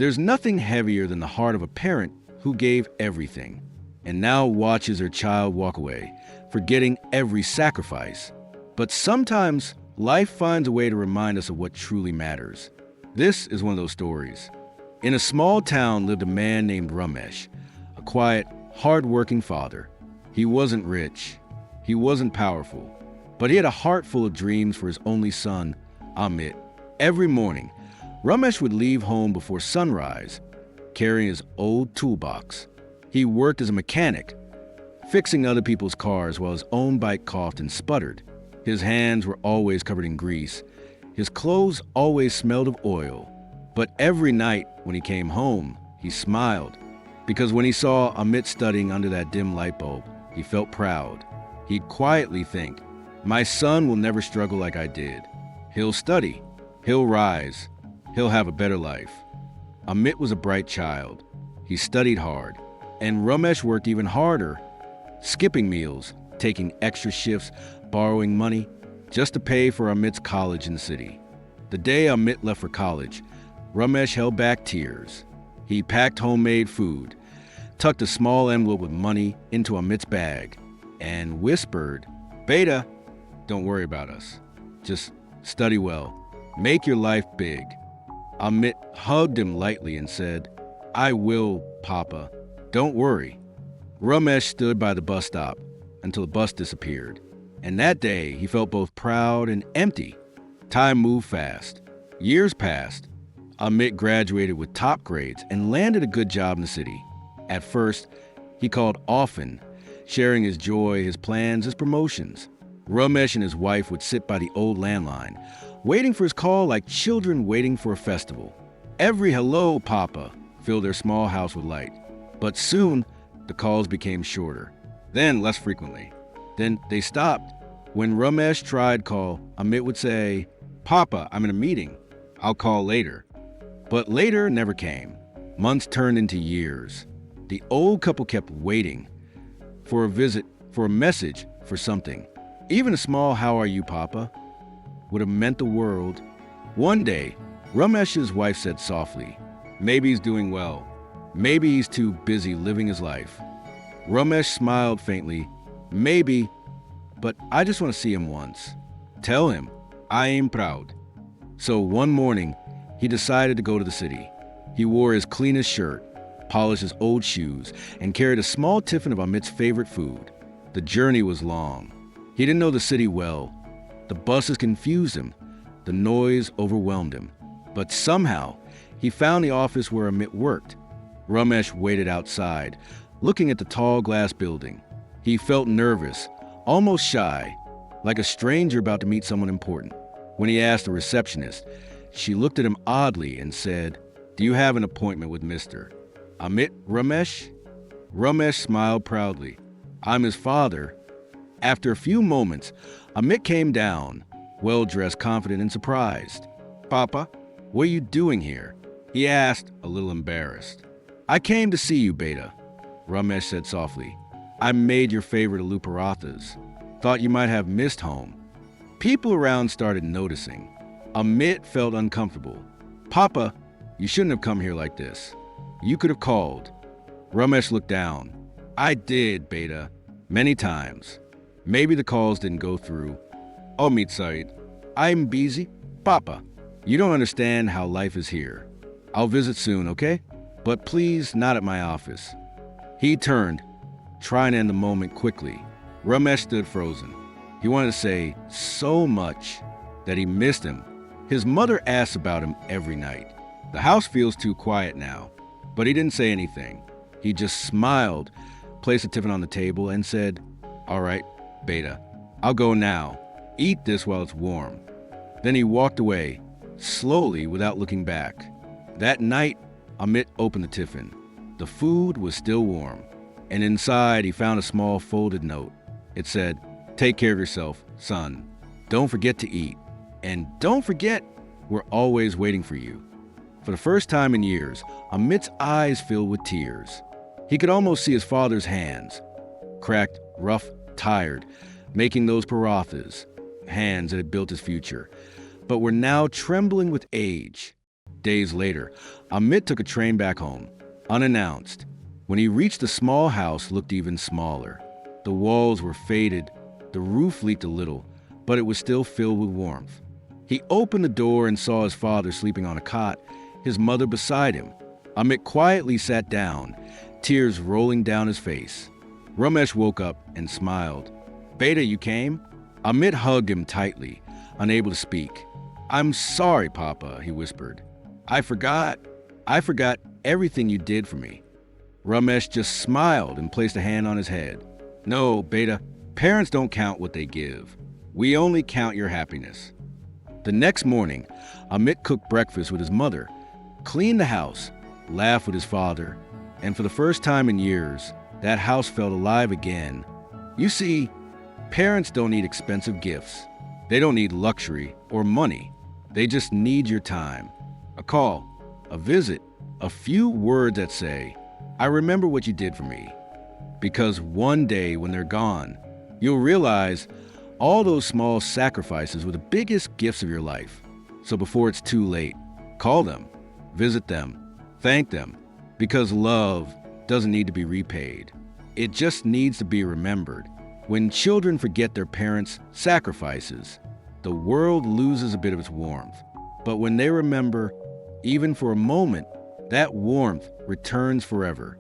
There's nothing heavier than the heart of a parent who gave everything and now watches her child walk away, forgetting every sacrifice. But sometimes life finds a way to remind us of what truly matters. This is one of those stories. In a small town lived a man named Ramesh, a quiet, hardworking father. He wasn't rich. He wasn't powerful. But he had a heart full of dreams for his only son, Amit. Every morning, Ramesh would leave home before sunrise, carrying his old toolbox. He worked as a mechanic, fixing other people's cars while his own bike coughed and sputtered. His hands were always covered in grease. His clothes always smelled of oil. But every night when he came home, he smiled, because when he saw Amit studying under that dim light bulb, he felt proud. He'd quietly think, "My son will never struggle like I did. He'll study. He'll rise. He'll have a better life." Amit was a bright child. He studied hard. And Ramesh worked even harder, skipping meals, taking extra shifts, borrowing money, just to pay for Amit's college in the city. The day Amit left for college, Ramesh held back tears. He packed homemade food, tucked a small envelope with money into Amit's bag, and whispered, "Beta, don't worry about us. Just study well. Make your life big." Amit hugged him lightly and said, "I will, Papa. Don't worry." Ramesh stood by the bus stop until the bus disappeared. And that day, he felt both proud and empty. Time moved fast. Years passed. Amit graduated with top grades and landed a good job in the city. At first, he called often, sharing his joy, his plans, his promotions. Ramesh and his wife would sit by the old landline, waiting for his call like children waiting for a festival. Every "hello, Papa" filled their small house with light. But soon, the calls became shorter, then less frequently. Then they stopped. When Ramesh tried call, Amit would say, "Papa, I'm in a meeting. I'll call later." But later never came. Months turned into years. The old couple kept waiting for a visit, for a message, for something. Even a small "How are you, Papa?" would have meant the world. One day, Ramesh's wife said softly, "Maybe he's doing well. Maybe he's too busy living his life." Ramesh smiled faintly. "Maybe, but I just want to see him once. Tell him I am proud." So one morning, he decided to go to the city. He wore his cleanest shirt, polished his old shoes, and carried a small tiffin of Amit's favorite food. The journey was long. He didn't know the city well. The buses confused him. The noise overwhelmed him. But somehow, he found the office where Amit worked. Ramesh waited outside, looking at the tall glass building. He felt nervous, almost shy, like a stranger about to meet someone important. When he asked the receptionist, she looked at him oddly and said, "Do you have an appointment with Mr. Amit Ramesh?" Ramesh smiled proudly. "I'm his father." After a few moments, Amit came down, well-dressed, confident, and surprised. "Papa, what are you doing here?" he asked, a little embarrassed. "I came to see you, Beta," Ramesh said softly. "I made your favorite aloo parathas. Thought you might have missed home." People around started noticing. Amit felt uncomfortable. "Papa, you shouldn't have come here like this. You could have called." Ramesh looked down. "I did, Beta, many times. Maybe the calls didn't go through. Amit Said, I'm busy. Papa, you don't understand how life is here. I'll visit soon, okay? But please, not at my office." He turned, trying to end the moment quickly. Ramesh stood frozen. He wanted to say so much that he missed him. His mother asks about him every night. The house feels too quiet now, but he didn't say anything. He just smiled, placed a tiffin on the table, and said, "All right, Beta, I'll go now. Eat this while it's warm." Then he walked away, slowly without looking back. That night, Amit opened the tiffin. The food was still warm, and inside he found a small folded note. It said, "Take care of yourself, son. Don't forget to eat. And don't forget, we're always waiting for you." For the first time in years, Amit's eyes filled with tears. He could almost see his father's hands, cracked, rough, tired, making those parathas, hands that had built his future, but were now trembling with age. Days later, Amit took a train back home, unannounced. When he reached the small house, looked even smaller. The walls were faded, the roof leaked a little, but it was still filled with warmth. He opened the door and saw his father sleeping on a cot, his mother beside him. Amit quietly sat down, tears rolling down his face. Ramesh woke up and smiled. "Beta, you came?" Amit hugged him tightly, unable to speak. "I'm sorry, Papa," he whispered. I forgot everything you did for me." Ramesh just smiled and placed a hand on his head. "No, Beta, parents don't count what they give. We only count your happiness." The next morning, Amit cooked breakfast with his mother, cleaned the house, laughed with his father, and for the first time in years, that house felt alive again. You see, parents don't need expensive gifts. They don't need luxury or money. They just need your time. A call, a visit, a few words that say, "I remember what you did for me." Because one day when they're gone, you'll realize all those small sacrifices were the biggest gifts of your life. So before it's too late, call them, visit them, thank them, because love doesn't need to be repaid. It just needs to be remembered. When children forget their parents' sacrifices, the world loses a bit of its warmth. But when they remember, even for a moment, that warmth returns forever.